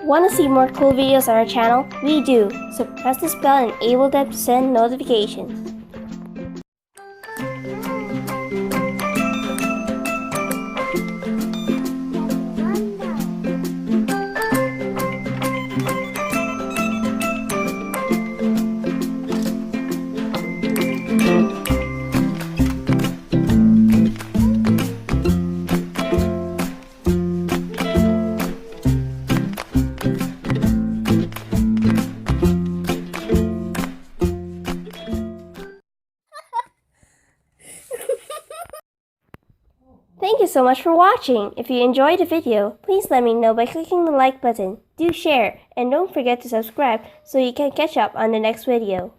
Want to see more cool videos on our channel? We do, so press this bell and enable them to send notifications. Thank you so much for watching. If you enjoyed the video, please let me know by clicking the like button. Do share, and don't forget to subscribe so you can catch up on the next video.